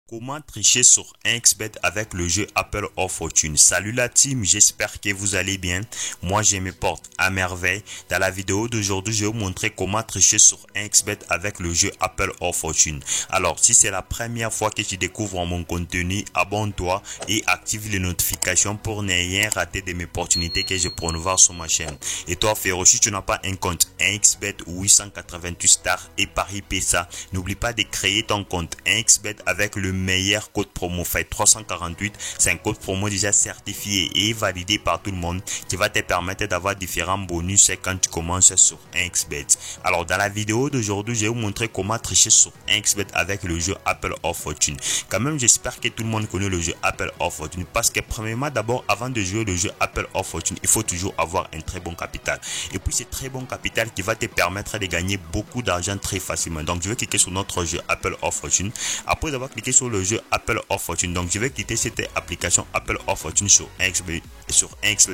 Comment tricher sur 1xBet avec le jeu Apple of Fortune? Salut la team, j'espère que vous allez bien. Moi je me porte à merveille. Dans la vidéo d'aujourd'hui, je vais vous montrer comment tricher sur 1xBet avec le jeu Apple of Fortune. Alors si c'est la première fois que tu découvres mon contenu, abonne-toi et active les notifications pour ne rien rater de mes opportunités que je promouvoir sur ma chaîne. Et toi frérot, si tu n'as pas un compte 1xBet ou 888 stars et Paris PSA, n'oublie pas de créer ton compte 1xBet avec le meilleur code promo fait 348. C'est un code promo déjà certifié et validé par tout le monde qui va te permettre d'avoir différents bonus quand tu commences sur 1xBet. Alors dans la vidéo d'aujourd'hui, je vais vous montrer comment tricher sur 1xBet avec le jeu Apple of Fortune. Quand même, j'espère que tout le monde connaît le jeu Apple of Fortune parce que premièrement, d'abord, avant de jouer le jeu Apple of Fortune, il faut toujours avoir un très bon capital. Et puis c'est très bon capital qui va te permettre de gagner beaucoup d'argent très facilement. Donc je vais cliquer sur notre jeu Apple of Fortune. Après avoir cliqué sur le jeu Apple of Fortune, donc je vais quitter cette application Apple of Fortune sur 1xBet.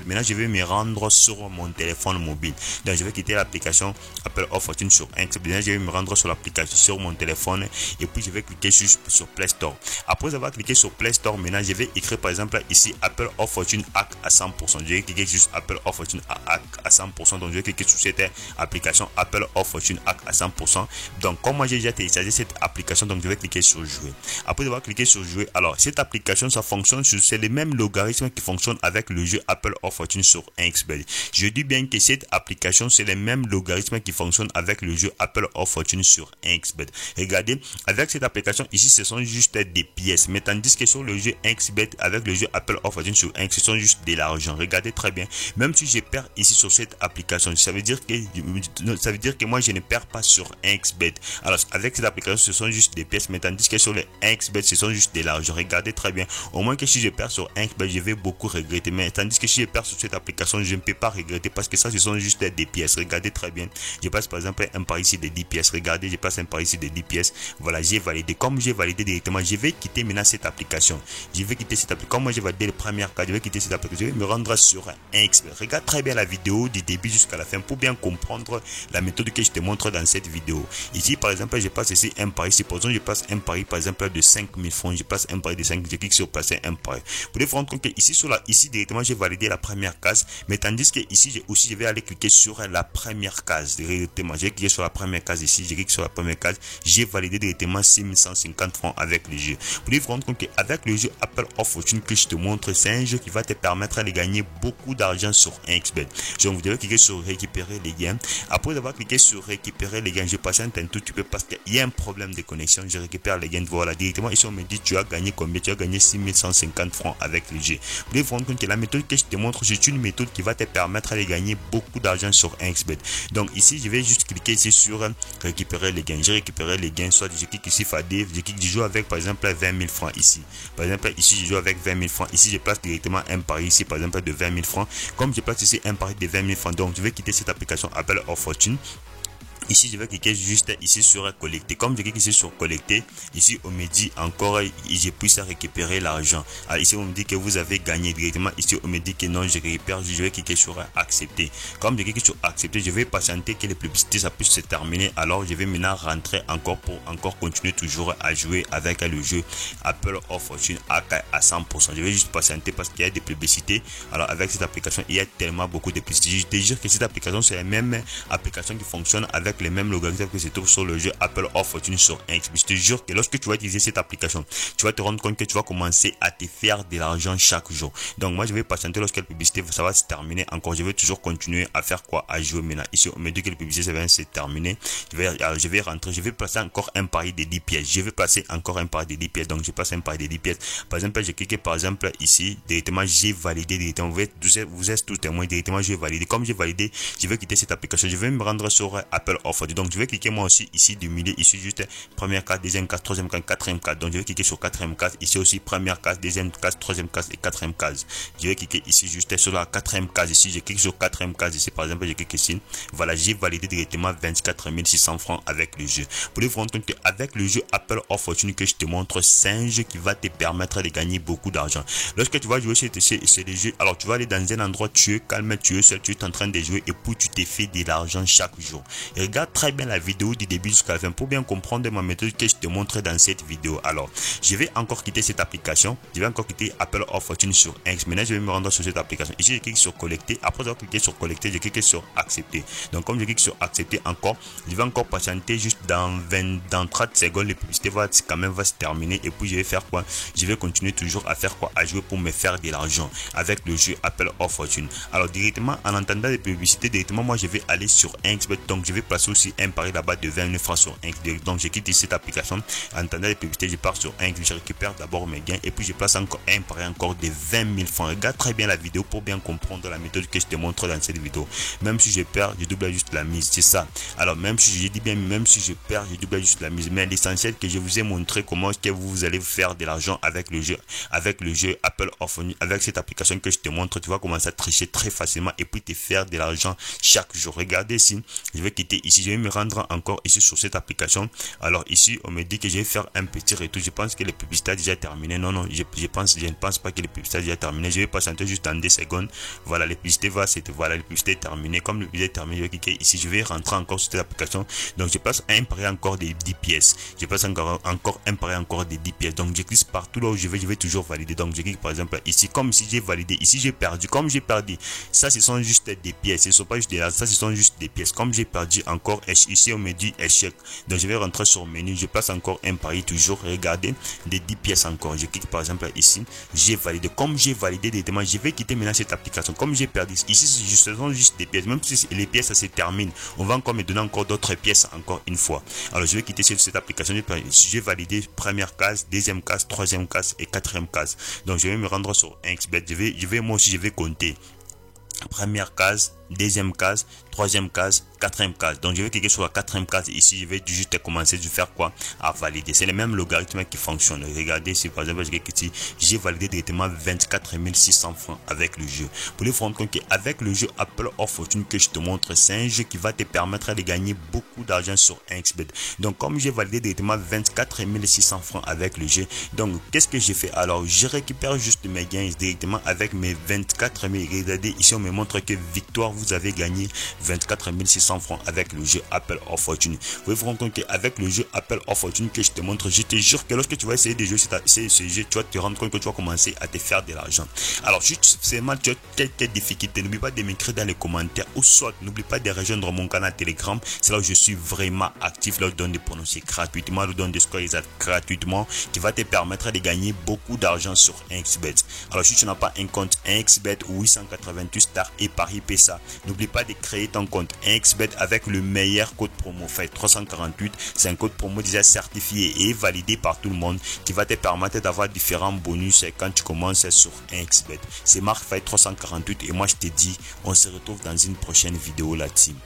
Maintenant je vais me rendre sur mon téléphone mobile. Donc je vais quitter l'application Apple of Fortune sur 1xBet. Maintenant je vais me rendre sur l'application sur mon téléphone et puis je vais cliquer sur Play Store. Après avoir cliqué sur Play Store, maintenant je vais écrire par exemple ici Apple of Fortune hack à 100%. Je vais cliquer juste Apple of Fortune hack à 100%. Donc je vais cliquer sur cette application Apple of Fortune hack à 100%. Donc comme moi j'ai déjà téléchargé cette application, donc je vais cliquer sur jouer. Après avoir cliqué sur jouer, alors cette application ça fonctionne, c'est le même logarithme qui fonctionne avec le jeu Apple of Fortune sur 1xBet. Je dis bien que cette application c'est le même logarithme qui fonctionne avec le jeu Apple of Fortune sur 1xBet. Regardez, avec cette application ici ce sont juste des pièces, mais tandis que sur le jeu 1xBet avec le jeu Apple of Fortune sur 1x, ce sont juste de l'argent. Regardez très bien, même si je perds ici sur cette application, ça veut dire que moi je ne perds pas sur 1xBet. Alors avec cette application ce sont juste des pièces, mais tandis que sur le 1xBet ce sont juste de l'argent. Regardez très bien, au moins que si je perds sur 1xBet je vais beaucoup regretter, mais tandis que si je perds sur cette application je ne peux pas regretter parce que ça ce sont juste des pièces. Regardez très bien, je passe par exemple un pari ici de 10 pièces. Regardez, je passe un pari ici de 10 pièces. Voilà, j'ai validé. Comme j'ai validé directement, je vais quitter maintenant cette application. Je vais quitter cette application. Comme moi j'ai validé les premières cartes, je vais quitter cette application. Je vais me rendre sur 1xBet. Regarde très bien la vidéo du début jusqu'à la fin pour bien comprendre la méthode que je te montre dans cette vidéo. Ici par exemple je passe ici un pari. Supposons je passe un pari par exemple de 5000 francs. Je passe un pari de 5, je clique sur passer un pari. Vous pouvez vous rendre compte que ici directement j'ai validé la première case, mais tandis que ici je vais aller cliquer sur la première case directement. J'ai cliqué sur la première case ici, j'ai cliqué sur la première case, j'ai validé directement 6150 francs avec le jeu. Vous pouvez vous rendre compte qu'avec le jeu Apple of Fortune que je te montre, c'est un jeu qui va te permettre de gagner beaucoup d'argent sur 1xBet. Donc vous devez cliquer sur récupérer les gains. Après avoir cliqué sur récupérer les gains, je patiente un tout petit peu parce qu'il y a un problème de connexion. Je récupère les gains, voilà, directement ici on me dit tu as gagné combien? Tu as gagné 6150 francs avec le jeu. Vous pouvez vous rendre compte que la méthode que je te montre, c'est une méthode qui va te permettre de gagner beaucoup d'argent sur 1xBet. Donc ici je vais juste cliquer ici sur récupérer les gains. J'ai récupéré les gains, soit je clique ici Fadé, je joue avec par exemple 20 000 francs ici. Par exemple ici je joue avec 20 000 francs. Ici je place directement un pari ici par exemple de 20 000 francs. Comme je place ici un pari de 20 000 francs, donc je vais quitter cette application Apple of Fortune. Ici je vais cliquer juste ici sur collecter. Comme je clique ici sur collecter, ici on me dit encore je puisse récupérer l'argent. Alors ici on me dit que vous avez gagné directement. Ici on me dit que non, je récupère. Je vais cliquer sur accepter. Comme je clique sur accepter, je vais patienter que les publicités ça puisse se terminer. Alors je vais maintenant rentrer encore pour continuer toujours à jouer avec le jeu Apple of Fortune à 100%. Je vais juste patienter parce qu'il y a des publicités. Alors avec cette application il y a tellement beaucoup de publicités. Je te jure que cette application c'est la même application qui fonctionne avec les mêmes logarithmes que se trouvent sur le jeu Apple of Fortune sur 1xBet. Je te jure que lorsque tu vas utiliser cette application, tu vas te rendre compte que tu vas commencer à te faire de l'argent chaque jour. Donc moi je vais patienter lorsque la publicité ça va se terminer encore. Je vais toujours continuer à faire quoi? À jouer maintenant. Ici on me dit que la publicité ça va se terminer. Je vais rentrer, je vais placer encore un pari de 10 pièces. Je vais placer encore un pari de 10 pièces. Donc je passe un pari de 10 pièces. Par exemple, j'ai cliqué par exemple ici, directement j'ai validé directement. Vous êtes tout témoin directement, j'ai validé. Comme j'ai validé, je vais quitter cette application. Je vais me rendre sur Apple of Fortune. Donc je vais cliquer moi aussi ici du milieu, ici juste première case, deuxième case, troisième case, quatrième case. Donc je vais cliquer sur quatrième case, ici aussi première case, deuxième case, troisième case et quatrième case. Je vais cliquer ici juste sur la quatrième case ici, je clique sur quatrième case ici par exemple, je clique ici. Voilà, j'ai validé directement 24 600 francs avec le jeu. Vous pouvez vous rendre compte qu'avec le jeu Apple of Fortune que je te montre, c'est un jeu qui va te permettre de gagner beaucoup d'argent. Lorsque tu vas jouer c'est des jeux, alors tu vas aller dans un endroit, tu es calme, tu es seul, tu es en train de jouer et puis tu te fais de l'argent chaque jour. Et regarde très bien la vidéo du début jusqu'à la fin pour bien comprendre ma méthode que je te montre dans cette vidéo. Alors, je vais encore quitter cette application. Je vais encore quitter Apple of Fortune sur Inks. Maintenant, je vais me rendre sur cette application. Ici, je clique sur collecter. Après avoir cliqué sur collecter, je clique sur accepter. Donc, comme je clique sur accepter encore, je vais encore patienter juste dans 30 secondes. Les publicités vont quand même se terminer. Et puis, je vais faire quoi? Je vais continuer toujours à faire quoi? À jouer pour me faire de l'argent avec le jeu Apple of Fortune. Alors, directement, en entendant les publicités, directement, moi, je vais aller sur Inksbet. Donc, je vais placer aussi un pari là-bas de 29 francs sur Inksbet. Donc, je quitte cette application. En entendant les publicités, je pars sur Inksbet. Je récupère d'abord mes gains. Et puis, je place encore un pari encore de 20 000 francs. Regarde très bien la vidéo pour bien comprendre la méthode que je te montre dans cette vidéo. Même si je perds, je double juste la mise. C'est ça. Alors, même si je dis bien, même si je perds, je double juste la mise. Mais l'essentiel que je vous ai montré comment est-ce que vous allez faire de l'argent avec le jeu Apple of Fortune, avec cette application que je te montre, tu vas commencer à tricher très facilement et puis te faire de l'argent chaque jour. Regardez ici, je vais quitter ici, je vais me rendre encore ici sur cette application. Alors ici, on me dit que je vais faire un petit retour. Je pense que les publicités déjà terminé. Non, je ne pense pas que les publicités déjà terminé. Je vais patienter juste dans 2 secondes. Voilà, les publicités voilà, les publicités terminées. Comme le publicité est terminé, je vais cliquer ici. Je vais rentrer encore sur cette application. Donc je passe un pari encore des 10 pièces. Je passe encore un pari encore des 10 pièces. Donc je clique partout là où je vais toujours valider. Donc je clique par exemple ici, comme si j'ai validé. Ici j'ai perdu, comme j'ai perdu. Ça ce sont juste des pièces. Ce ne sont pas juste des ça ce sont juste des pièces. Comme j'ai perdu encore ici on me dit échec. Donc je vais rentrer sur menu. Je passe encore un pari toujours. Regardez des 10 pièces encore. Je clique par exemple ici. J'ai validé. Comme j'ai validé directement, je vais quitter maintenant cette application. Comme j'ai perdu ici, ce sont juste des pièces. Même si les pièces ça se termine, on va encore me donner encore d'autres pièces encore une fois. Alors je vais quitter cette application. J'ai validé première case, deuxième case, troisième case et quatrième case. Donc je vais me rendre sur Inksbet. Moi aussi je vais compter. Première case, deuxième case, troisième case, quatrième case. Donc je vais cliquer sur la quatrième case ici. Je vais juste commencer de faire quoi? À valider. C'est le même logarithme qui fonctionne. Regardez ici par exemple, je clique ici, j'ai validé directement 24 600 francs avec le jeu. Pour les vous rendre compte qu'avec le jeu Apple of Fortune que je te montre, c'est un jeu qui va te permettre de gagner beaucoup d'argent sur Inksbet. Donc comme j'ai validé directement 24 600 francs avec le jeu, donc qu'est-ce que j'ai fait? Alors je récupère juste mes gains directement avec mes 24 000. Regardez ici on me montre que victoire, vous avez gagné 24 600 francs avec le jeu Apple of Fortune. Vous vous rendre compte qu'avec le jeu Apple of Fortune que je te montre, je te jure que lorsque tu vas essayer de jouer ce jeu, tu vas te rendre compte que tu vas commencer à te faire de l'argent. Alors si seulement tu as quelques difficultés, n'oublie pas de m'écrire dans les commentaires ou soit n'oublie pas de rejoindre mon canal Telegram. C'est là où je suis vraiment actif, là où je donne des pronostics gratuitement, là où je donne des scores exacts gratuitement qui va te permettre de gagner beaucoup d'argent sur Inksbet. Alors si tu n'as pas un compte Inksbet 888 stars et Paris PSA, n'oublie pas de créer ton compte Inksbet avec le meilleur code promo fait 348. C'est un code promo déjà certifié et validé par tout le monde qui va te permettre d'avoir différents bonus quand tu commences sur Inksbet. C'est marque fait 348 et moi je te dis on se retrouve dans une prochaine vidéo la team.